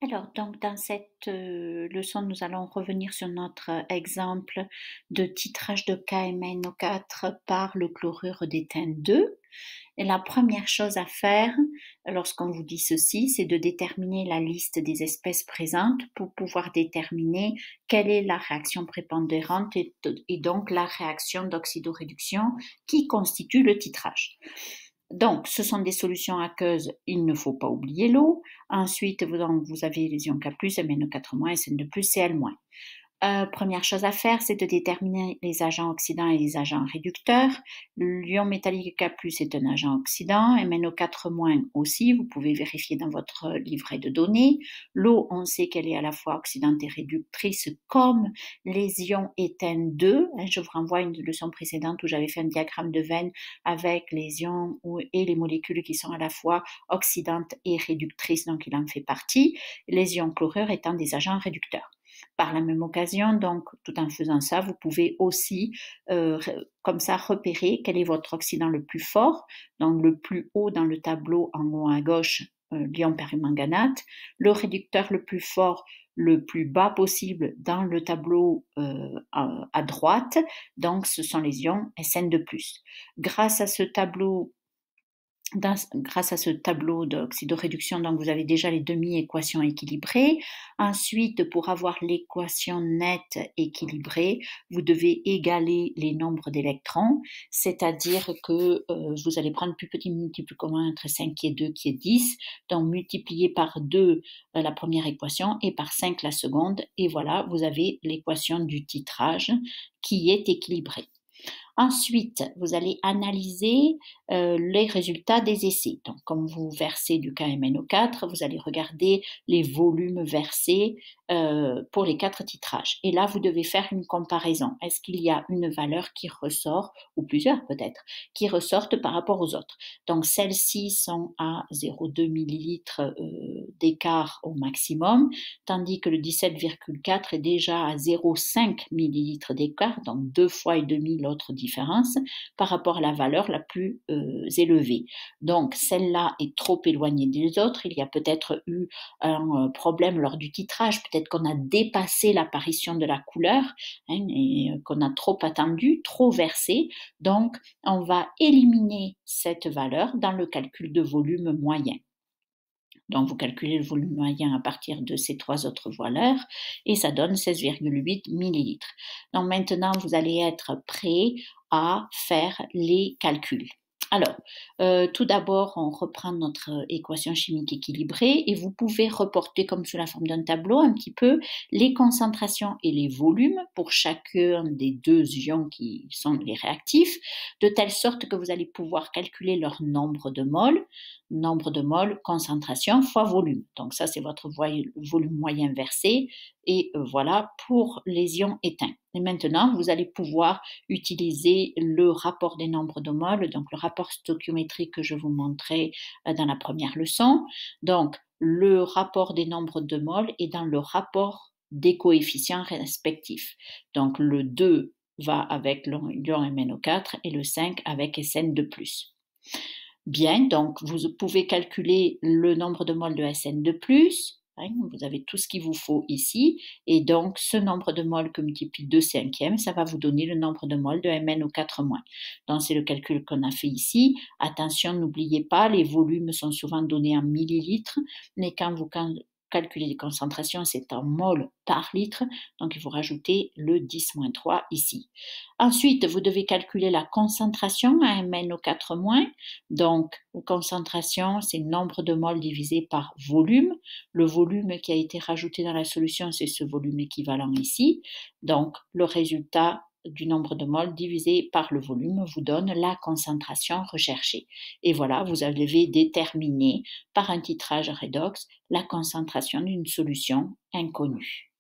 Alors, donc, dans cette leçon, nous allons revenir sur notre exemple de titrage de KMNO4 par le chlorure d'éthène 2. Et la première chose à faire lorsqu'on vous dit ceci, c'est de déterminer la liste des espèces présentes pour pouvoir déterminer quelle est la réaction prépondérante et donc la réaction d'oxydoréduction qui constitue le titrage. Donc, ce sont des solutions aqueuses, il ne faut pas oublier l'eau. Ensuite, vous avez les ions K+, MnO4-, SN2+, Cl-. Première chose à faire, c'est de déterminer les agents oxydants et les agents réducteurs. L'ion métallique K+ est un agent oxydant, MnO4- aussi, vous pouvez vérifier dans votre livret de données. L'eau, on sait qu'elle est à la fois oxydante et réductrice comme les ions éthène 2. Je vous renvoie à une leçon précédente où j'avais fait un diagramme de veine avec les ions et les molécules qui sont à la fois oxydantes et réductrices, donc il en fait partie. Les ions chlorure étant des agents réducteurs. Par la même occasion, donc tout en faisant ça, vous pouvez aussi comme ça repérer quel est votre oxydant le plus fort, donc le plus haut dans le tableau en haut à gauche, l'ion permanganate, le réducteur le plus fort le plus bas possible dans le tableau à droite, donc ce sont les ions SN2+. Grâce à ce tableau grâce à ce tableau d'oxydoréduction, donc vous avez déjà les demi-équations équilibrées. Ensuite, pour avoir l'équation nette équilibrée, vous devez égaler les nombres d'électrons, c'est-à-dire que vous allez prendre le plus petit multiple commun entre 5 qui est 2 qui est 10, donc multiplier par 2 la première équation et par 5 la seconde, et voilà, vous avez l'équation du titrage qui est équilibrée. Ensuite, vous allez analyser les résultats des essais. Donc, comme vous versez du KMNO4, vous allez regarder les volumes versés pour les 4 titrages. Et là, vous devez faire une comparaison. Est-ce qu'il y a une valeur qui ressort, ou plusieurs peut-être, qui ressortent par rapport aux autres? Donc, celles-ci sont à 0,2 ml d'écart au maximum, tandis que le 17,4 est déjà à 0,5 ml d'écart, donc 2 fois et demi l'autre différence par rapport à la valeur la plus élevée. Donc celle-là est trop éloignée des autres, il y a peut-être eu un problème lors du titrage, peut-être qu'on a dépassé l'apparition de la couleur et qu'on a trop attendu, trop versé, donc on va éliminer cette valeur dans le calcul de volume moyen. Donc, vous calculez le volume moyen à partir de ces 3 autres valeurs et ça donne 16,8 millilitres. Donc, maintenant, vous allez être prêt à faire les calculs. Alors, tout d'abord, on reprend notre équation chimique équilibrée et vous pouvez reporter comme sous la forme d'un tableau un petit peu les concentrations et les volumes pour chacun des 2 ions qui sont les réactifs, de telle sorte que vous allez pouvoir calculer leur nombre de moles, concentration fois volume. Donc ça, c'est votre volume moyen versé. Et voilà pour les ions éteints. Et maintenant, vous allez pouvoir utiliser le rapport des nombres de moles, donc le rapport stoichiométrique que je vous montrais dans la première leçon. Donc, le rapport des nombres de moles est dans le rapport des coefficients respectifs. Donc, le 2 va avec l'ion MnO4 et le 5 avec SN2+. Bien, donc vous pouvez calculer le nombre de moles de SN2+, vous avez tout ce qu'il vous faut ici, et donc ce nombre de moles que multiplie 2 cinquièmes, ça va vous donner le nombre de moles de MnO4-. Donc c'est le calcul qu'on a fait ici. Attention, n'oubliez pas, les volumes sont souvent donnés en millilitres, mais quand vous calculer les concentrations, c'est en mol par litre, donc il faut rajouter le 10-3 ici. Ensuite, vous devez calculer la concentration à MnO4-, donc concentration, c'est nombre de moles divisé par volume. Le volume qui a été rajouté dans la solution, c'est ce volume équivalent ici. Donc le résultat du nombre de moles divisé par le volume vous donne la concentration recherchée. Et voilà, vous avez déterminé par un titrage redox la concentration d'une solution inconnue.